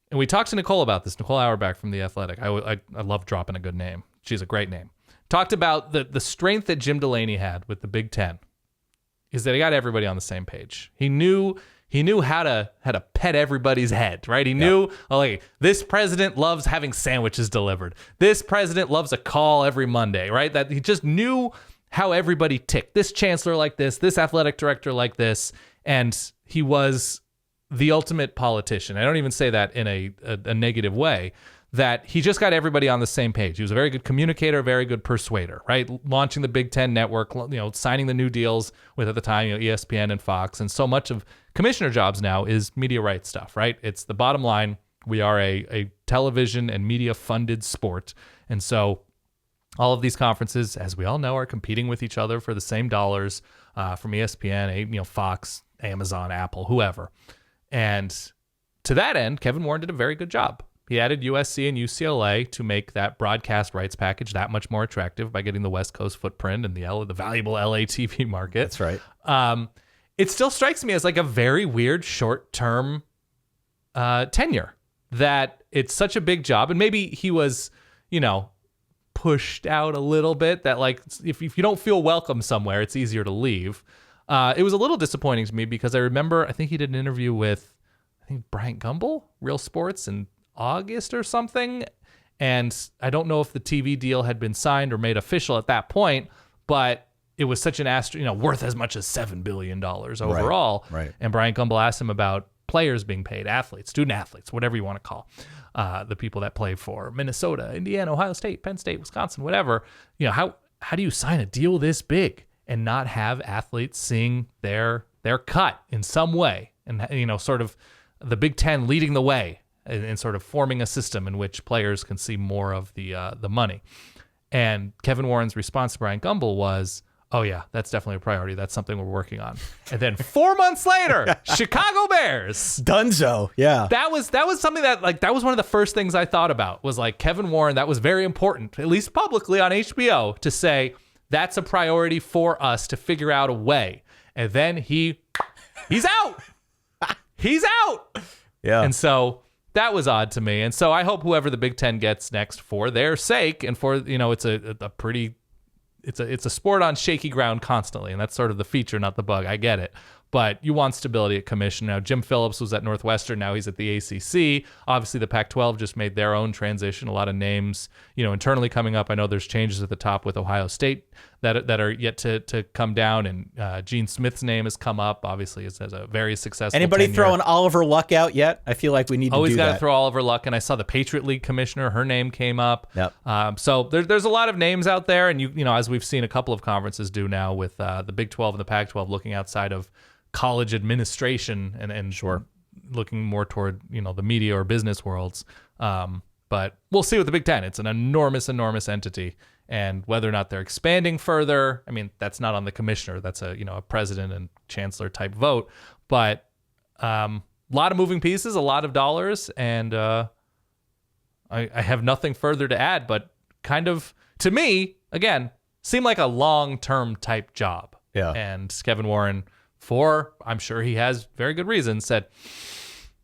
S2: and we talked to Nicole about this, Nicole Auerbach from The Athletic. I love dropping a good name. She's a great name. Talked about the strength that Jim Delaney had with the Big Ten is that he got everybody on the same page. He knew how to pet everybody's head, right? He knew, like, this president loves having sandwiches delivered. This president loves a call every Monday, right? That he just knew how everybody ticked. This chancellor like this athletic director like this, and he was the ultimate politician. I don't even say that in a negative way, that he just got everybody on the same page. He was a very good communicator, very good persuader, right? Launching the Big Ten network, signing the new deals with, at the time, ESPN and Fox. And so much of commissioner jobs now is media rights stuff, right? It's the bottom line. We are a television and media funded sport. And so all of these conferences, as we all know, are competing with each other for the same dollars from ESPN, Fox, Amazon, Apple, whoever. And to that end, Kevin Warren did a very good job. He added USC and UCLA to make that broadcast rights package that much more attractive by getting the West Coast footprint and the valuable LA TV market.
S1: That's right.
S2: It still strikes me as like a very weird short-term tenure, that it's such a big job. And maybe he was, pushed out a little bit, that like if you don't feel welcome somewhere, it's easier to leave. It was a little disappointing to me because I remember, I think he did an interview with, Bryant Gumbel, Real Sports, in August or something. And I don't know if the TV deal had been signed or made official at that point, but it was such an worth as much as $7 billion overall.
S1: Right.
S2: And Bryant Gumbel asked him about players being paid, athletes, student athletes, whatever you want to call the people that play for Minnesota, Indiana, Ohio State, Penn State, Wisconsin, whatever. How do you sign a deal this big and not have athletes seeing their cut in some way? And, sort of the Big Ten leading the way and sort of forming a system in which players can see more of the money. And Kevin Warren's response to Bryant Gumbel was, "Oh yeah, that's definitely a priority. That's something we're working on." And then 4 months later, Chicago Bears.
S1: Dunzo. Yeah.
S2: That was something that that was one of the first things I thought about, was like Kevin Warren. That was very important, at least publicly on HBO, to say that's a priority for us to figure out a way. And then he's out. He's out.
S1: Yeah.
S2: And so that was odd to me. And so I hope whoever the Big Ten gets next, for their sake, and for, it's a sport on shaky ground constantly. And that's sort of the feature, not the bug. I get it. But you want stability at commission. Now, Jim Phillips was at Northwestern. Now he's at the ACC. Obviously, the Pac-12 just made their own transition. A lot of names, internally coming up. I know there's changes at the top with Ohio State that are yet to come down. And Gene Smith's name has come up. Obviously, as a very successful
S1: Anybody
S2: tenure.
S1: throwing Oliver Luck out yet? I feel like we need to
S2: Always
S1: do
S2: got
S1: that.
S2: to throw Oliver Luck. And I saw the Patriot League commissioner. Her name came up.
S1: Yep.
S2: So there's a lot of names out there. And, as we've seen a couple of conferences do now with the Big 12 and the Pac-12 looking outside of college administration and
S1: Sure,
S2: looking more toward the media or business worlds, but we'll see with the Big Ten. It's an enormous entity, and whether or not they're expanding further, that's not on the commissioner. That's a president and chancellor type vote, but a lot of moving pieces, a lot of dollars, and I have nothing further to add, but kind of, to me, again, seemed like a long-term type job.
S1: Yeah.
S2: And Kevin Warren, I'm sure he has very good reasons, said,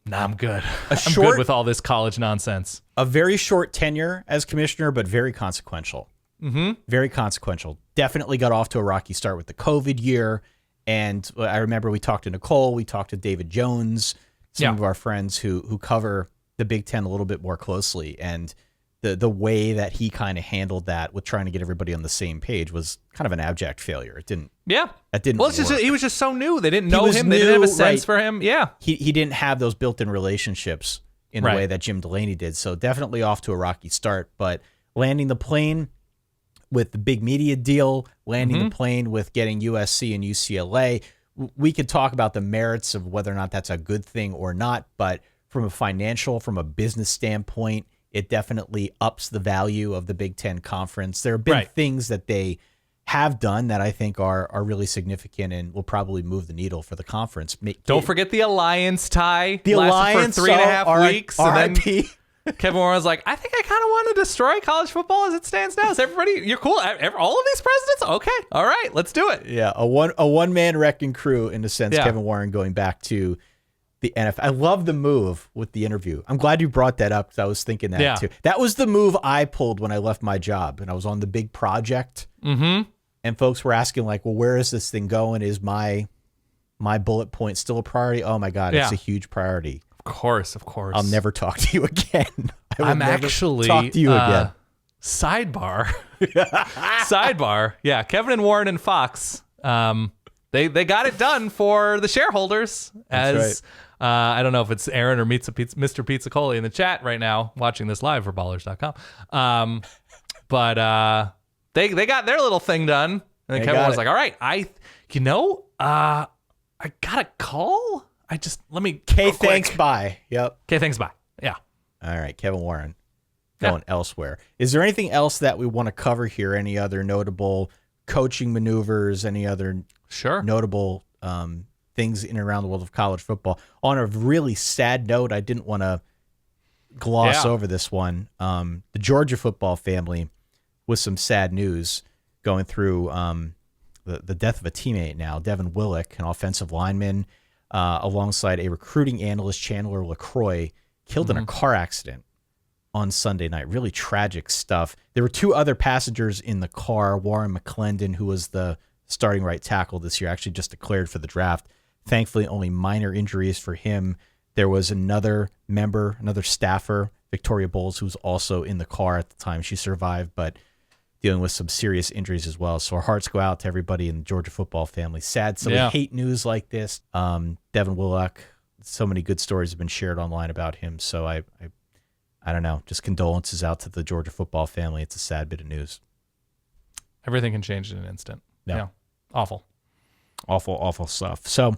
S2: "Nah, I'm good. I'm good with all this college nonsense."
S1: A very short tenure as commissioner, but very consequential.
S2: Mm-hmm.
S1: Very consequential. Definitely got off to a rocky start with the COVID year. And I remember we talked to Nicole, we talked to David Jones, some of our friends who cover the Big Ten a little bit more closely. And the way that he kind of handled that with trying to get everybody on the same page was kind of an abject failure. It didn't.
S2: Yeah.
S1: That didn't
S2: Well,
S1: work.
S2: He was just so new. They didn't know him. They didn't have a sense for him. Yeah.
S1: He didn't have those built-in relationships in the way that Jim Delaney did. So definitely off to a rocky start. But landing the plane with the big media deal, landing the plane with getting USC and UCLA, we could talk about the merits of whether or not that's a good thing or not. But from a financial, from a business standpoint, It definitely ups the value of the Big Ten Conference. There have been things that they have done that I think are really significant and will probably move the needle for the conference.
S2: Don't forget the alliance tie.
S1: The alliance
S2: for 3.5 weeks. And then Kevin Warren was like, I think I kind of want to destroy college football as it stands now. Is everybody, you're cool? All of these presidents? Okay. All right. Let's do it.
S1: Yeah. A one-man wrecking crew in a sense, Kevin Warren going back to the NFL. I love the move with the interview. I'm glad you brought that up because I was thinking that too. That was the move I pulled when I left my job and I was on the big project.
S2: Mm-hmm.
S1: And folks were asking like, well, where is this thing going? Is my bullet point still a priority? Oh my God, it's a huge priority.
S2: Of course.
S1: I'll never talk to you again.
S2: I'm actually
S1: talk to you again.
S2: Sidebar. Yeah, Kevin and Warren and Fox. They got it done for the shareholders. As I don't know if it's Aaron or Mr. Pizzacoli in the chat right now watching this live for ballers.com. But they got their little thing done. And then Kevin was like, all right, I got a call.
S1: Thanks, bye. Yep.
S2: Okay, thanks, bye. Yeah.
S1: All right, Kevin Warren going elsewhere. Is there anything else that we want to cover here? Any other notable coaching maneuvers? Any other notable things in and around the world of college football? On a really sad note, I didn't want to gloss over this one. The Georgia football family with some sad news going through the death of a teammate now, Devin Willock, an offensive lineman, alongside a recruiting analyst, Chandler LaCroix, killed in a car accident on Sunday night. Really tragic stuff. There were two other passengers in the car. Warren McClendon, who was the starting right tackle this year, actually just declared for the draft. Thankfully, only minor injuries for him. There was another staffer, Victoria Bowles, who was also in the car at the time. She survived, but dealing with some serious injuries as well. So our hearts go out to everybody in the Georgia football family. Sad. So we hate news like this. Devin Willock, so many good stories have been shared online about him. So I don't know, just condolences out to the Georgia football family. It's a sad bit of news.
S2: Everything can change in an instant. Yeah. Awful
S1: stuff. So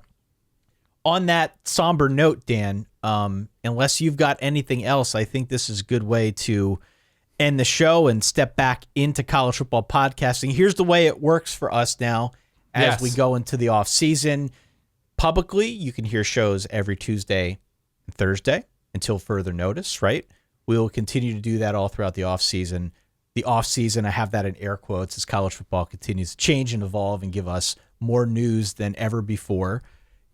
S1: on that somber note, Dan, unless you've got anything else, I think this is a good way to end the show and step back into college football podcasting. Here's the way it works for us now as we go into the off season. Publicly, you can hear shows every Tuesday and Thursday until further notice, right? We will continue to do that all throughout the off season. The off season, I have that in air quotes, as college football continues to change and evolve and give us more news than ever before.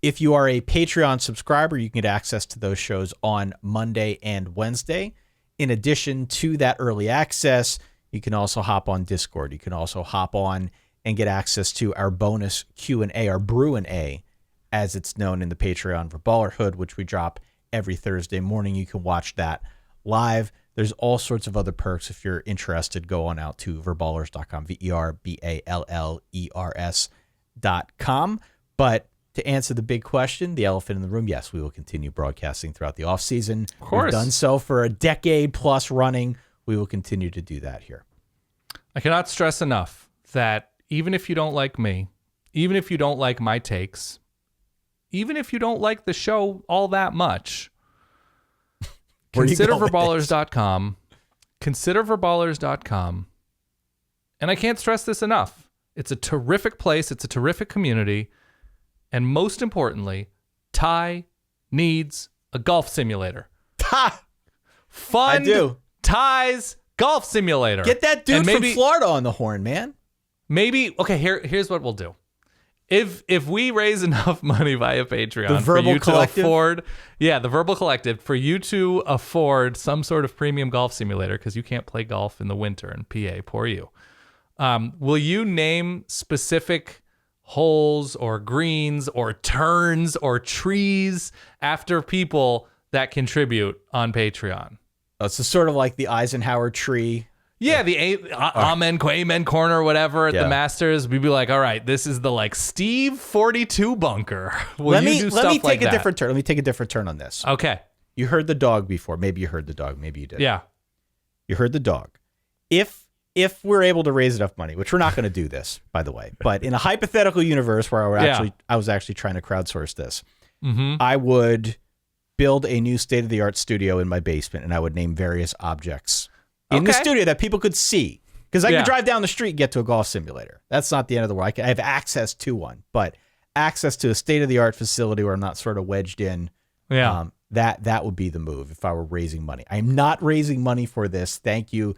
S1: If you are a Patreon subscriber, you can get access to those shows on Monday and Wednesday. In addition to that early access, you can also hop on Discord. You can also hop on and get access to our bonus Q&A, our Brew&A, as it's known in the Patreon for Ballerhood, which we drop every Thursday morning. You can watch that live. There's all sorts of other perks. If you're interested, go on out to verballers.com, verballers.com. But to answer the big question, the elephant in the room, yes, we will continue broadcasting throughout the offseason.
S2: Of course.
S1: We've done so for a decade plus running. We will continue to do that here.
S2: I cannot stress enough that even if you don't like me, even if you don't like my takes, even if you don't like the show all that much, consider verballers.com. Consider verballers.com. And I can't stress this enough. It's a terrific place. It's a terrific community. And most importantly, Ty needs a golf simulator. Fund Ty's golf simulator.
S1: Get that dude from Florida on the horn, man.
S2: Maybe, okay, here's what we'll do. If we raise enough money via Patreon
S1: the Verbal Collective?
S2: To afford, the Verbal Collective, for you to afford some sort of premium golf simulator, because you can't play golf in the winter in PA, poor you. Will you name specific holes or greens or turns or trees after people that contribute on Patreon?
S1: Oh, so sort of like the Eisenhower tree.
S2: Yeah, the Amen corner or whatever at the Masters. We'd be like, all right, this is the like Steve 42 bunker.
S1: Let me take a different turn. Let me take a different turn on this.
S2: Okay.
S1: You heard the dog before. Maybe you heard the dog. Maybe you did.
S2: Yeah.
S1: You heard the dog. If we're able to raise enough money, which we're not going to do this, by the way, but in a hypothetical universe where I was actually trying to crowdsource this, I would build a new state-of-the-art studio in my basement, and I would name various objects in the studio that people could see. Because I could drive down the street and get to a golf simulator. That's not the end of the world. I have access to one, but access to a state-of-the-art facility where I'm not sort of wedged in, that would be the move if I were raising money. I'm not raising money for this. Thank you.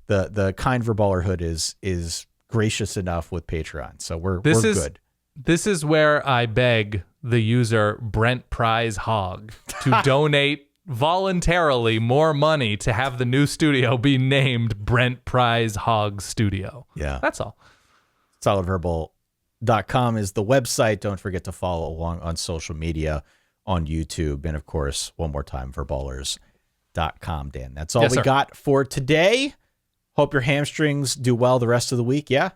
S1: The kind verballerhood is gracious enough with Patreon, so we're good.
S2: This is where I beg the user Brent Prize Hog to donate voluntarily more money to have the new studio be named Brent Prize Hog Studio.
S1: Yeah.
S2: That's all.
S1: solidverbal.com is the website. Don't forget to follow along on social media, on YouTube, and of course, one more time, verballers.com, Dan. That's all we got for today. Hope your hamstrings do well the rest of the week. Yeah?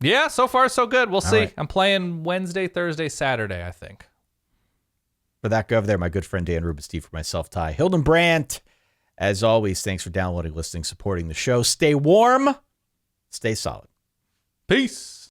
S2: Yeah, so far so good. We'll see.
S1: Right.
S2: I'm playing Wednesday, Thursday, Saturday, I think.
S1: For that guy over there, my good friend Dan Rubenstein, for myself, Ty Hildenbrandt. As always, thanks for downloading, listening, supporting the show. Stay warm. Stay solid.
S2: Peace.